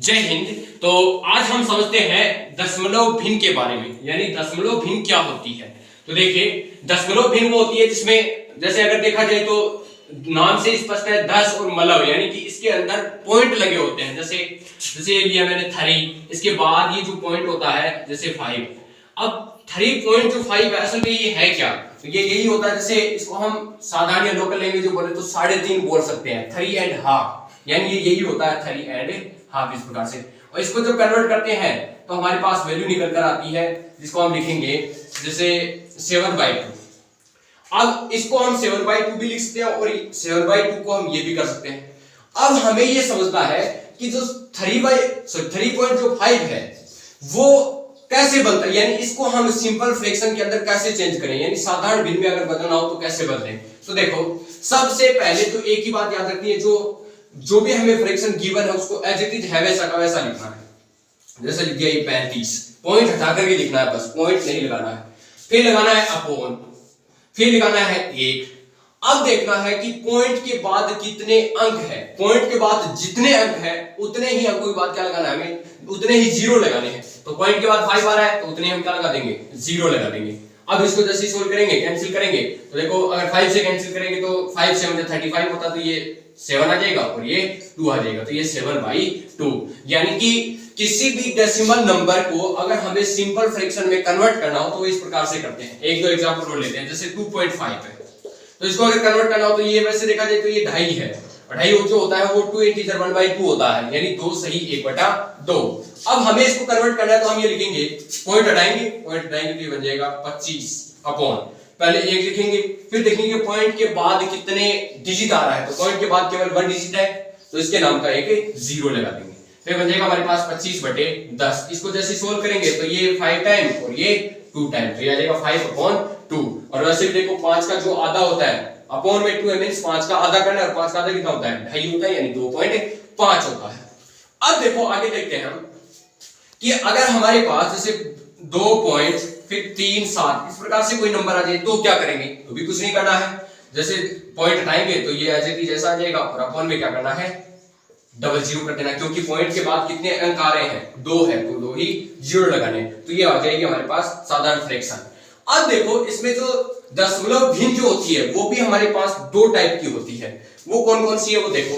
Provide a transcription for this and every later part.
जय हिंद। तो आज हम समझते हैं दशमलव भिन्न के बारे में, यानी दशमलव भिन्न क्या होती है। तो देखिए, दशमलव भिन्न वो होती है जिसमें, जैसे अगर देखा जाए तो नाम से स्पष्ट है, दस और मलव, यानी कि इसके अंदर पॉइंट लगे होते हैं। जैसे जैसे ये लिया मैंने 3, इसके बाद ये जो पॉइंट होता है जैसे 5। अब 3.5 असल में ये है क्या? तो ये यही होता है, जैसे इसको हम साधारण या लोकल लैंग्वेज में बोले तो 3.5 बोल सकते हैं, 3.5, यानी ये यही होता है 3.5 इस प्रकार से। और इसको जब कन्वर्ट करते हैं तो हमारे पास वैल्यू निकल कर आती है, जिसको हम लिखेंगे जैसे 7/2। अब इसको हम 7/2 भी लिख सकते हैं और 7/2 को हम ये भी कर सकते हैं। अब हमें ये समझना है कि जो 3.5 है वो कैसे बनता है, यानी इसको हम सिंपल फ्रैक्शन के अंदर कैसे चेंज करें, यानी साधारण भिन्न में अगर बदलना हो तो कैसे बदलें। तो देखो, सबसे पहले तो एक ही बात याद रखनी है, जो भी हमें फ्रैक्शन गिवन है उसको एज इट इज है वैसा का वैसा लिखना है। जैसे लिख दिया ये 35, पॉइंट हटा करके लिखना है, बस पॉइंट नहीं लगाना है। फिर लगाना है अपॉन, फिर लगाना है 1। अब देखना है कि पॉइंट के बाद कितने अंक है, पॉइंट के बाद जितने अंक है उतने ही अंकों के बाद क्या लगाना है, हमें उतने ही जीरो लगाने हैं। तो पॉइंट के बाद 5 आ रहा है तो उतने हम क्या लगा देंगे, जीरो लगा देंगे। अब इसको जैसे सोल्व करेंगे, कैंसिल करेंगे, तो देखो अगर 5 से कैंसिल करेंगे तो 5 से मुझे 35 होता, तो ये 7 आ जाएगा और ये 2 आ जाएगा, तो ये 7/2। यानी कि किसी भी डेसिमल नंबर को अगर हमें सिंपल फ्रैक्शन में कन्वर्ट करना हो तो इस प्रकार से करते हैं। एक दो एग्जांपल और लेते हैं, जैसे 2.5 है, तो इसको अगर कन्वर्ट करना हो तो ये वैसे देखा जाए तो ये 2.5 है, और 2.5 जो होता है वो 2 इंटीजर 1/2 होता है, यानी 2 सही 1/2। अब हमें इसको कन्वर्ट करना है तो हम ये लिखेंगे, पॉइंट हटाएंगे तो ये बन जाएगा 25 अपॉन, पहले 1 लिखेंगे, फिर देखेंगे पॉइंट के बाद कितने डिजिट आ रहा है, तो पॉइंट के बाद केवल 1 डिजिट है तो इसके नाम का एक 0 लगा देंगे, फिर बन जाएगा हमारे पास 25/10। इसको जैसे सोल्व करेंगे तो ये 5 टाइम और ये 2 टाइम, तो ये आ जाएगा 5/2। और वैसे भी देखो 5 का जो आधा होता है अपॉन में 2 मींस 5 का आधा करना है, और 5 का आधा कितना होता है, 2.5 होता है, यानी 2.5 होता है। अब देखो आगे देखते हैं हम कि अगर हमारे पास जैसे 2 पॉइंट फिर 3 7 इस प्रकार से कोई नंबर आ जाए तो क्या करेंगे, तो भी कुछ नहीं करना है, जैसे पॉइंट हटाएंगे तो ये ऐसे की जैसा आ जाएगा, और अपॉन में क्या करना है, डबल जीरो कर देना, क्योंकि पॉइंट के बाद कितने अंक आ रहे हैं, 2 है, तो 2 ही जीरो लगाने, तो ये आ जाएगी हमारे पास साधारण फ्रैक्शन। अब देखो इसमें जो दशमलव भिन्न जो होती है वो भी हमारे पास 2 टाइप की होती है, वो कौन कौन सी है, वो देखो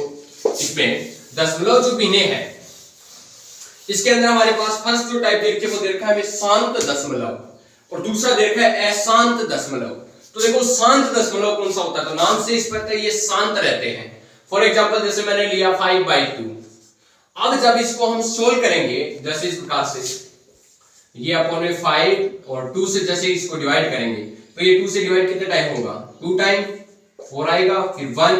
इसमें दशमलव जो भिन्न है इसके अंदर हमारे पास फर्स्ट जो टाइप देख वो देखा है हमें शांत दशमलव, और दूसरा देखा है अशांत दशमलव। तो देखो शांत दशमलव कौन सा होता है, तो नाम से स्पष्ट है ये शांत रहते हैं। फॉर एग्जांपल जैसे मैंने लिया 5/2, अब जब इसको हम सोल्व करेंगे जैसे इस प्रकार से, ये अपॉन में 5 और 2 से जैसे इसको डिवाइड करेंगे तो ये 2 से डिवाइड कितने टाइम होगा, 2 टाइम, 4 आएगा, फिर 1,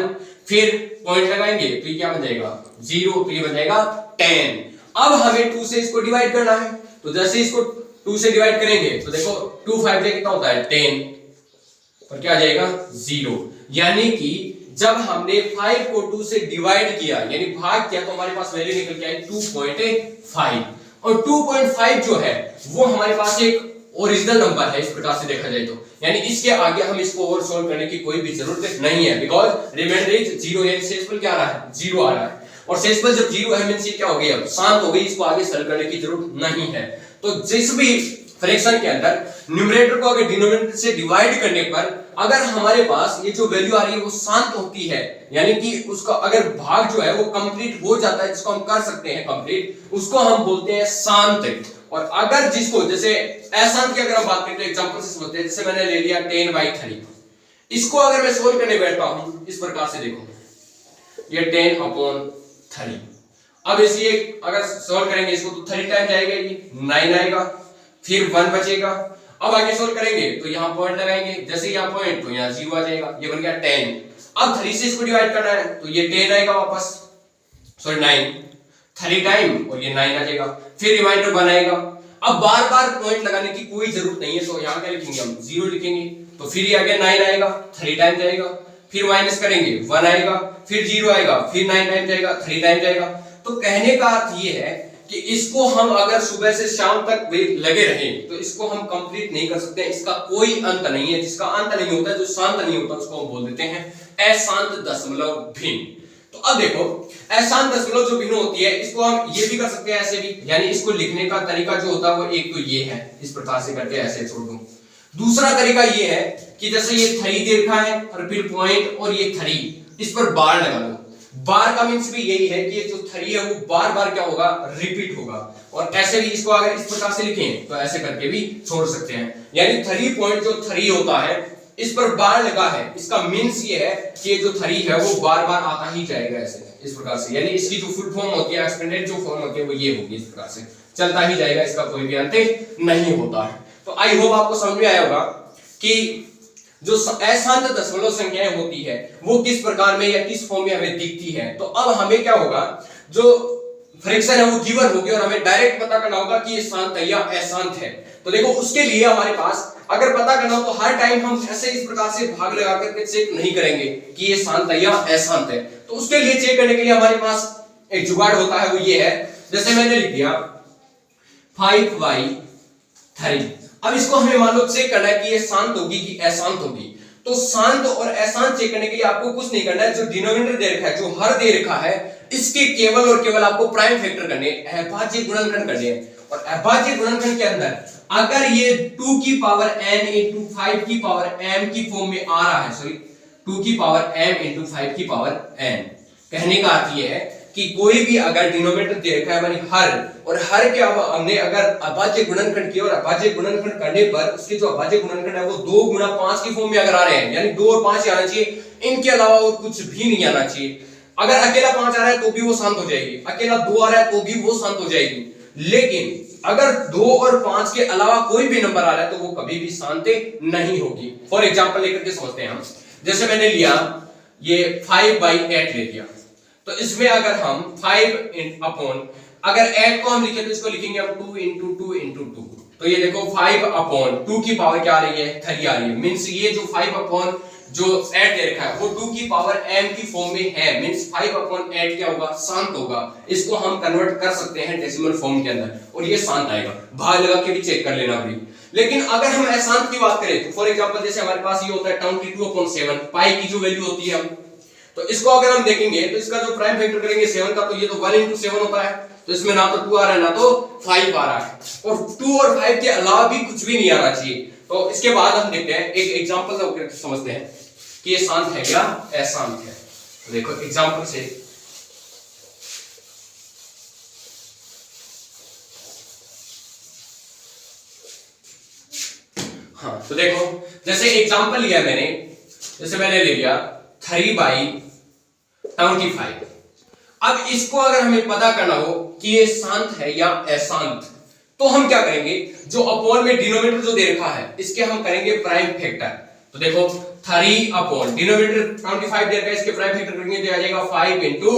फिर पॉइंट लगाएंगे तो ये क्या बन जाएगा 0, तो ये बन जाएगा 10। अब हमें 2 से इसको डिवाइड करना है, तो जैसे इसको 2 से डिवाइड करेंगे तो देखो 2 5 कितना होता है 10, और क्या आ जाएगा 0। यानी कि जब हमने 5 को 2 से डिवाइड किया यानी भाग किया तो हमारे पास वैल्यू निकल के आई 2.5, और 2.5 जो है वो हमारे पास एक ओरिजिनल नंबर है इस प्रकार से देखा जाए तो, यानी इसके आगे हम इसको और सोल्व करने की कोई भी जरूरत नहीं है, बिकॉज रिमाइंडर इज 0, यानी शेषफल क्या आ रहा है 0 आ रहा है, और शेषफल जब 0 है मींस ये क्या हो गई, अब शांत हो गई, इसको आगे सरल करने की जरूरत नहीं है। तो जिस भी फ्रैक्शन के अंदर न्यूमरेटर को अगर डिनोमिनेटर से डिवाइड करने पर अगर हमारे पास ये जो वैल्यू आ रही है वो शांत होती है, यानी कि उसका अगर भाग जो है वो कंप्लीट हो जाता है, जिसको हम कर सकते हैं कंप्लीट, उसको हम बोलते हैं शांत। और अगर जिसको जैसे अशांत की अगर हम बात करते हैं एग्जांपल से समझते हैं, जैसे मैंने ले लिया 10/3, इसको अगर मैं सोल्व करने बैठता हूं इस प्रकार से, देखो ये 10/3, अब इसलिए अगर सोल्व करेंगे इसको तो 3 टाइम जाएगा, ये 9 आएगा, फिर 1 बचेगा। अब आगे सोल्व करेंगे तो यहां पॉइंट लगाएंगे, जैसे यहां पॉइंट तो यहां 0 आ जाएगा, ये बन गया 10। अब 3 से इसको डिवाइड करना है तो ये 10 आएगा वापस, सॉरी 9, 3 टाइम और ये 9 आ जाएगा, फिर रिमाइंडर 1 आएगा। अब बार बार पॉइंट लगाने की कोई जरूरत नहीं है, तो यहां क्या लिखेंगे हम 0 लिखेंगे, तो फिर ये आगे 9 आएगा, 3 टाइम जाएगा, फिर माइनस करेंगे 1 आएगा, फिर 0 आएगा, फिर 9 टाइम जाएगा, 3 टाइम जाएगा। तो कहने का अर्थ ये है कि इसको हम अगर सुबह से शाम तक लगे रहें तो इसको हम कंप्लीट नहीं कर सकते, इसका कोई अंत नहीं है, जिसका अंत नहीं होता, जो शांत नहीं होता उसको हम बोल देते हैं अशांत दशमलव भिन्न। तो अब देखो अशांत दशमलव जो भिन्न होती है इसको हम ये भी कर सकते हैं ऐसे भी, यानी इसको लिखने का तरीका जो होता है वो एक तो ये है, इस प्रकार से करके ऐसे छोड़ दूं। दूसरा तरीका ये है कि जैसे ये 3 दे रखा है और फिर पॉइंट और ये 3, इस पर बार लगा लो। बार का मींस भी यही है कि ये जो 3 है वो बार बार क्या होगा, रिपीट होगा। और ऐसे भी इसको अगर इस प्रकार से लिखें तो ऐसे करके भी छोड़ सकते हैं, यानी 3 पॉइंट जो 3 होता है इस पर बार लगा है, इसका मींस ये है कि ये जो 3 है वो बार बार आता ही जाएगा ऐसे इस प्रकार से, यानी इसकी जो फुल फॉर्म होती है, एक्सटेंडेड जो फॉर्म होती है वो ये होगी, इस प्रकार से चलता ही जाएगा, इसका कोई भी अंत नहीं होता है। तो आई होप आपको समझ में आया होगा कि जो अशांत दशमलव संख्याएं होती है वो किस प्रकार में या किस फॉर्म में हमें दिखती है। तो अब हमें क्या होगा, जो फ्रैक्शन है वो गिवन होगी और हमें डायरेक्ट पता करना होगा कि ये शांत है या अशांत है। तो देखो उसके लिए हमारे पास अगर पता करना हो तो हर टाइम हम ऐसे इस प्रकार से भाग लगा करके चेक नहीं करेंगे कि ये शांत है या अशांत है। तो उसके लिए चेक करने के लिए हमारे पास एक जुगाड़ होता है, वो ये है, जैसे मैंने लिख दिया 5/3। अब इसको हमें मान लो चेक करना है कि ये शांत होगी कि अशांत होगी। तो शांत और अशांत चेक करने के लिए आपको कुछ नहीं करना है, जो डिनोमिनेटर दे रखा है, जो हर दे रखा है, इसके केवल और केवल आपको प्राइम फैक्टर करने, अभाज्य गुणनखंड करने हैं। और अभाज्य गुणनखंड के अंदर अगर ये 2 की पावर n into 5 की पावर m की फॉर्म में आ रहा है, सॉरी 2 की पावर m into 5 की पावर n, कहने का अर्थ ये है कि कोई भी अगर डिनोमिनेटर दे रखा है मानी हर, और हर के अब हमने अगर अभाज्य गुणनखंड किया और अभाज्य गुणनखंड करने पर उसके जो अभाज्य गुणनखंड है वो 2 गुणा 5 की फॉर्म में अगर आ रहे हैं, यानी 2 और 5 आना चाहिए, इनके अलावा और कुछ भी नहीं आना चाहिए। अगर अकेला 5 आ रहा है तो भी वो शांत हो जाएगी, अकेला 2 आ रहा है तो भी वो शांत हो जाएगी। लेकिन अगर 2 और 5 के अलावा कोई भी नंबर आ रहा है तो वो कभी भी शांत नहीं होगी। फॉर एग्जांपल लेकर के समझते हैं हम, जैसे मैंने लिया ये 5/8 ले लिया, तो इसमें अगर हम 5 अपॉन, अगर 8 को हम लिखे तो इसको लिखेंगे हम 2 into 2 into 2। तो ये देखो 5/2 की पावर क्या आ रही है, 3 आ रही है। मींस ये जो 5 जो 8 दे रखा है वो 2 की पावर m की फॉर्म में है, मींस 5/8 क्या होगा, शांत होगा। इसको हम कन्वर्ट कर सकते हैं डेसिमल फॉर्म के अंदर और ये शांत आएगा। भाग लगा के भी चेक कर लेना भाई। लेकिन अगर हम अशांत की बात करें तो फॉर एग्जांपल जैसे हमारे पास ये होता है 22/7, पाई की जो वैल्यू होती है, तो इसको अगर हम देखेंगे तो इसका जो प्राइम फैक्टर करेंगे 7 का, तो ये तो 1 into 7 होता है, तो इसमें ना तो 2 आ रहा है ना तो 5 आ रहा है, और 2 और 5 के अलावा भी कुछ भी नहीं आना चाहिए। तो इसके बाद हम देखते हैं एक एग्जांपल से समझते हैं कि ये शांत है या अशांत है। तो देखो एग्जांपल से, हाँ तो देखो जैसे एग्जांपल लिया मैंने, जैसे मैंने ले लिया 3/25। अब इसको अगर हमें पता करना हो कि ये शांत है या अशांत, तो हम क्या करेंगे, जो अपॉन में डिनोमिनेटर जो दे रखा है इसके हम करेंगे प्राइम फैक्टर। तो देखो 3 अपॉन डिनोमिनेटर 25 दे रखा है, इसके प्राइम फैक्टर करेंगे तो आ जाएगा 5 into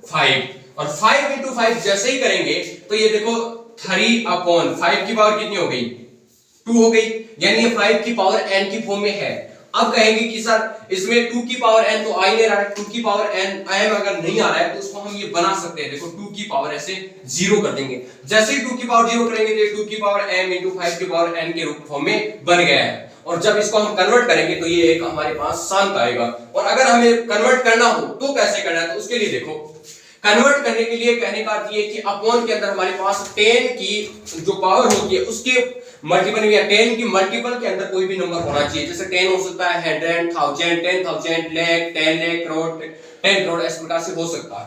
5, और 5 into 5 जैसे ही करेंगे तो ये देखो 3/5 की पावर कितनी हो गई, 2 हो गई, यानी ये 5 की पावर n की फॉर्म में है। अब कहेंगे कि सर इसमें 2 की पावर n तो आ ही नहीं रहा है, 2 की पावर n m अगर नहीं आ रहा है तो उसको हम ये बना सकते हैं। देखो 2 की पावर ऐसे 0 कर देंगे, जैसे ही 2 की पावर 0 करेंगे तो 2 की पावर m into 5 की पावर n के रूप फॉर्म में बन गया है। और जब इसको हम कन्वर्ट करेंगे तो ये एक हमारे पास शांत आएगा। और अगर हमें कन्वर्ट करना हो तो कैसे करना है, तो उसके लिए देखो कन्वर्ट करने के लिए कहने का अर्थ ये कि अपॉन के अंदर हमारे पास 10 की जो पावर होती है उसके मल्टीपल या 10 की मल्टीपल के अंदर कोई भी नंबर होना चाहिए। जैसे 10 हो सकता है 100, 1000, 10,000, लाख, 10 लाख, करोड़, 10 करोड़, इस प्रकार से हो सकता है।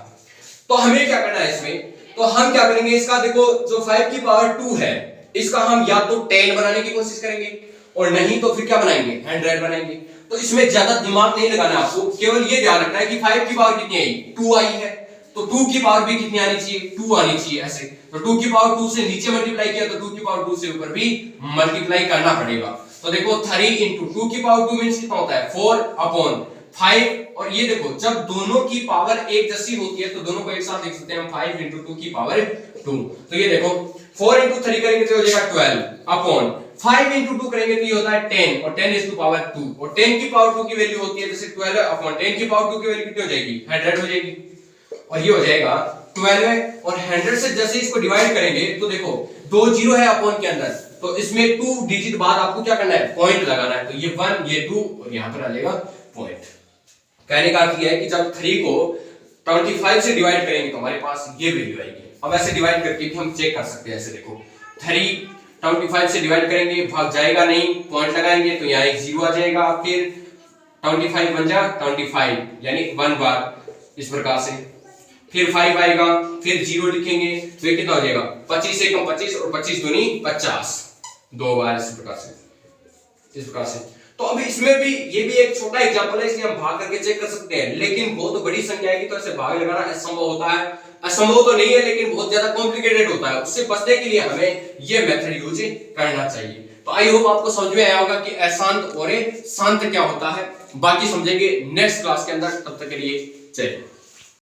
तो हमें क्या करना है इसमें, तो हम क्या करेंगे, इसका देखो जो 5 की पावर 2 है इसका हम या तो 10 बनाने की कोशिश करेंगे और नहीं तो फिर क्या बनाएंगे, 100 बनाएंगे। तो इसमें ज्यादा दिमाग नहीं लगाना आपको, केवल ये ध्यान रखना है कि 5 की पावर कितनी आई, 2 आई है, तो 2 की पावर भी कितनी आनी चाहिए, 2 आनी चाहिए ऐसे। तो 2 की पावर 2 से नीचे मल्टीप्लाई किया तो 2 की पावर 2 से ऊपर भी मल्टीप्लाई करना पड़ेगा। तो देखो 3 into 2 की पावर 2 मींस कितना होता है, 4/5। और ये देखो जब दोनों की पावर एक जैसी होती है तो दोनों को एक साथ लिख सकते हैं हम, 5 into 2 की पावर 2। तो ये देखो 4 into 3 करेंगे तो हो जाएगा 12/5 into 2 करेंगे तो ये होता है 10, और 10 is to power 2, और 10 की पावर 2 की वैल्यू होती है जैसे 12/10 की पावर 2 की वैल्यू कितनी हो जाएगी, 100 हो जाएगी, और ये हो जाएगा 12 है। और 100 से जैसे इसको डिवाइड करेंगे तो देखो 2 जीरो है अपॉन के अंदर, तो इसमें 2 डिजिट बाद आपको क्या करना है, पॉइंट लगाना है। तो ये 1, ये 2 और यहां पर आ जाएगा पॉइंट। कहने का अर्थ ये है कि जब 3 को 25 से डिवाइड करेंगे तो हमारे पास ये वैल्यू आएगी। अब ऐसे डिवाइड करके भी हम चेक कर सकते हैं। ऐसे देखो 3 25 से डिवाइड करेंगे, भाग जाएगा नहीं, पॉइंट लगाएंगे तो यहाँ एक 0 आ जाएगा, फिर 25 बन जा 25 यानी 1 बार इस प्रकार से, फिर 5 आएगा, फिर 0 लिखेंगे तो ये कितना हो जाएगा 25 से कम 25 और 25 दूनी 50, 2 बार इस प्रकार से। तो अभी इसमें भी ये भी एक छोटा एग्जांपल है, इसलिए हम भाग करके चेक कर सकते हैं, लेकिन बहुत बड़ी संख्या आएगी तो ऐसे भाग लगाना असंभव होता है। असंभव तो नहीं है लेकिन बहुत ज्यादा कॉम्प्लिकेटेड होता है, उससे बचने के लिए हमें ये मेथड यूज करना चाहिए। तो आई होप आपको समझ में आया होगा कि अशांत और शांत क्या होता है। बाकी समझेंगे नेक्स्ट क्लास के अंदर, तब तक के लिए जय हिंद।